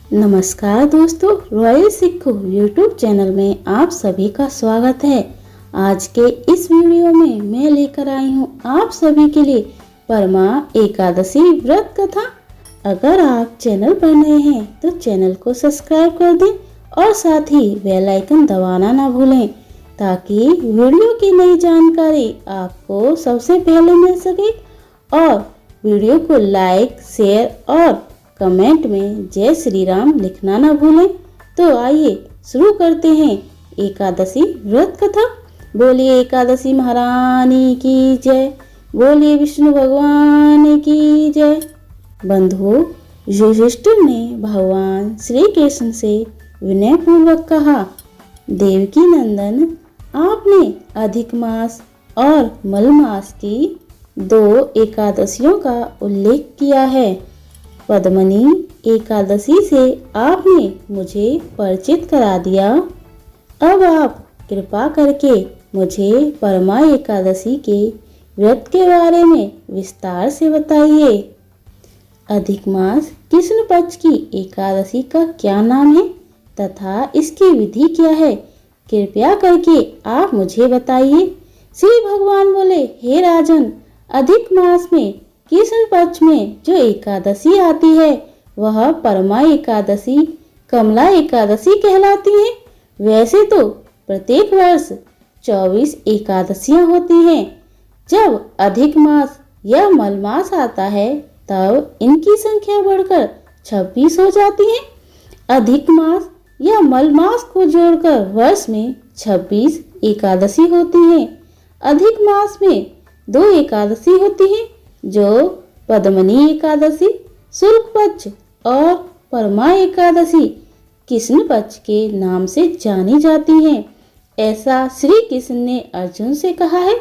नमस्कार दोस्तों, royal सिक्खू YouTube channel में आप सभी का स्वागत है। आज के इस वीडियो में मैं लेकर आई हूँ आप सभी के लिए परमा एकादशी व्रत कथा। अगर आप चैनल पर नए हैं तो चैनल को सब्सक्राइब कर दें और साथ ही बेल आइकन दबाना ना भूलें ताकि वीडियो की नई जानकारी आपको सबसे पहले मिल सके। और वीडियो को लाइक, शेयर और कमेंट में जय श्री राम लिखना ना भूलें। तो आइए शुरू करते हैं एकादशी व्रत कथा। बोलिए एकादशी महारानी की जय, बोलिए विष्णु भगवान की जय। बंधुओं, युधिष्ठिर ने भगवान श्री कृष्ण से विनय पूर्वक कहा, देवकी नंदन, आपने अधिक मास और मल मास की 2 एकादशियों का उल्लेख किया है। पद्मनी एकादशी से आपने मुझे परिचित करा दिया। अब आप कृपा करके मुझे परमा एकादशी के व्रत के बारे में विस्तार से बताइए। अधिक मास कृष्ण पक्ष की एकादशी का क्या नाम है तथा इसकी विधि क्या है, कृपया करके आप मुझे बताइए। श्री भगवान बोले, हे राजन, अधिक मास में कृष्ण पक्ष में जो एकादशी आती है वह परमा एकादशी, कमला एकादशी कहलाती है। वैसे तो प्रत्येक वर्ष 24 एकादशियां होती हैं। जब अधिक मास या मल मास आता है तब इनकी संख्या बढ़कर 26 हो जाती है। अधिक मास या मल मास को जोड़कर वर्ष में 26 एकादशी होती हैं। अधिक मास में 2 एकादशी होती हैं जो पद्मनी एकादशी शुक्ल पक्ष और परमा एकादशी कृष्ण पक्ष के नाम से जानी जाती हैं। ऐसा श्री कृष्ण ने अर्जुन से कहा है।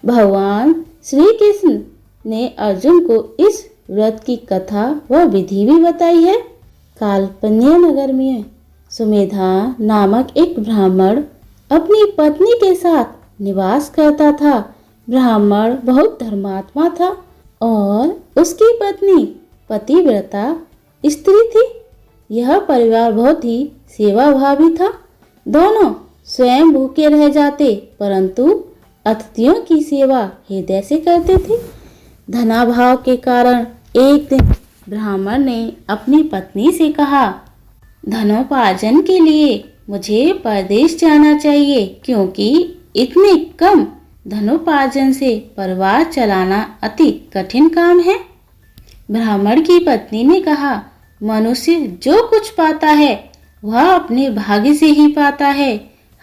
भगवान श्री कृष्ण ने अर्जुन को इस व्रत की कथा व विधि भी बताई है। काल्पन्य नगर में सुमेधा नामक एक ब्राह्मण अपनी पत्नी के साथ निवास करता था। ब्राह्मण बहुत धर्मात्मा था और उसकी पत्नी पतिव्रता स्त्री थी। यह परिवार बहुत ही सेवाभावी था। दोनों स्वयं भूखे रह जाते परंतु अतिथियों की सेवा हृदय से करते थे। धनाभाव के कारण एक दिन ब्राह्मण ने अपनी पत्नी से कहा, धनोपार्जन के लिए मुझे परदेश जाना चाहिए क्योंकि इतने कम धनोपार्जन से परिवार चलाना अति कठिन काम है। ब्राह्मण की पत्नी ने कहा, मनुष्य जो कुछ पाता है वह अपने भाग्य से ही पाता है।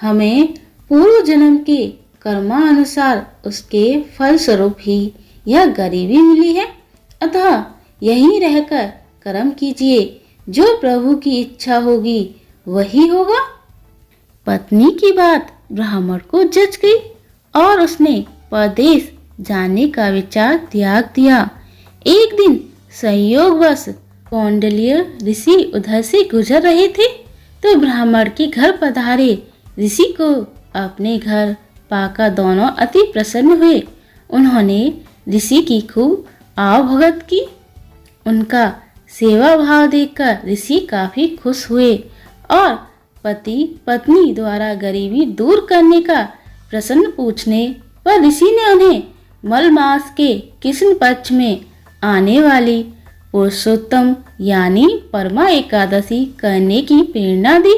हमें पूर्व जन्म के कर्मानुसार उसके फल स्वरूप ही यह गरीबी मिली है। अतः यहीं रहकर कर्म कीजिए, जो प्रभु की इच्छा होगी वही होगा। पत्नी की बात ब्राह्मण को जच गई और उसने परदेश जाने का विचार त्याग दिया। एक दिन संयोगवश कौंडिल्य ऋषि उधर से गुजर रहे थे तो ब्राह्मण के घर पधारे। ऋषि को अपने घर पाकर दोनों अति प्रसन्न हुए। उन्होंने ऋषि की खूब आवभगत की। उनका सेवा भाव देखकर ऋषि काफी खुश हुए और पति पत्नी द्वारा गरीबी दूर करने का प्रश्न पूछने पर ऋषि ने उन्हें मल मास के कृष्ण पक्ष में आने वाली पुरुषोत्तम यानी परमा एकादशी करने की प्रेरणा दी।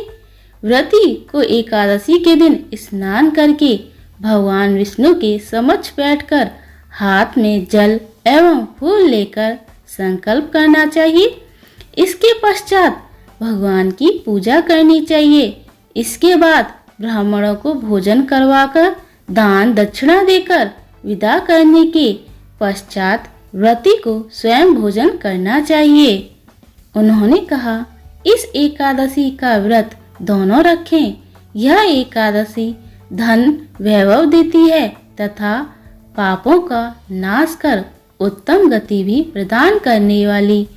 व्रती को एकादशी के दिन स्नान करके भगवान विष्णु के समक्ष बैठकर हाथ में जल एवं फूल लेकर संकल्प करना चाहिए। इसके पश्चात भगवान की पूजा करनी चाहिए। इसके बाद ब्राह्मणों को भोजन करवाकर दान दक्षिणा देकर विदा करने के पश्चात व्रती को स्वयं भोजन करना चाहिए। उन्होंने कहा, इस एकादशी का व्रत दोनों रखें। यह एकादशी धन वैभव देती है तथा पापों का नाश कर उत्तम गति भी प्रदान करने वाली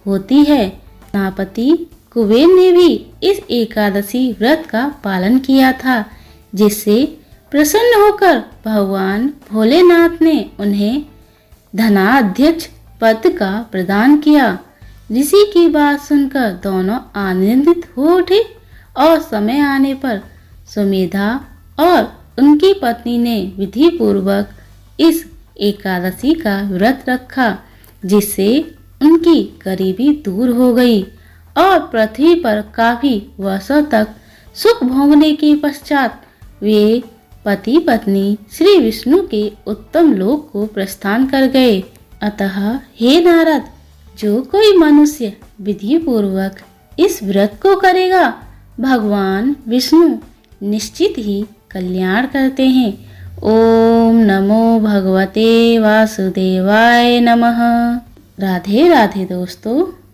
होती है। सेनापति कुबेर ने भी इस एकादशी व्रत का पालन किया था, जिससे प्रसन्न होकर भगवान भोलेनाथ ने उन्हें धनाध्यक्ष पद का प्रदान किया। ऋषि की बात सुनकर दोनों आनंदित हो उठे और समय आने पर सुमेधा और उनकी पत्नी ने विधि पूर्वक इस एकादशी का व्रत रखा, जिससे उनकी गरीबी दूर हो गई और पृथ्वी पर काफी वर्षों तक सुख भोगने के पश्चात वे पति पत्नी श्री विष्णु के उत्तम लोक को प्रस्थान कर गए। अतः हे नारद, जो कोई मनुष्य विधि पूर्वक इस व्रत को करेगा, भगवान विष्णु निश्चित ही कल्याण करते हैं। ओम नमो भगवते वासुदेवाय नमः। राधे राधे दोस्तों।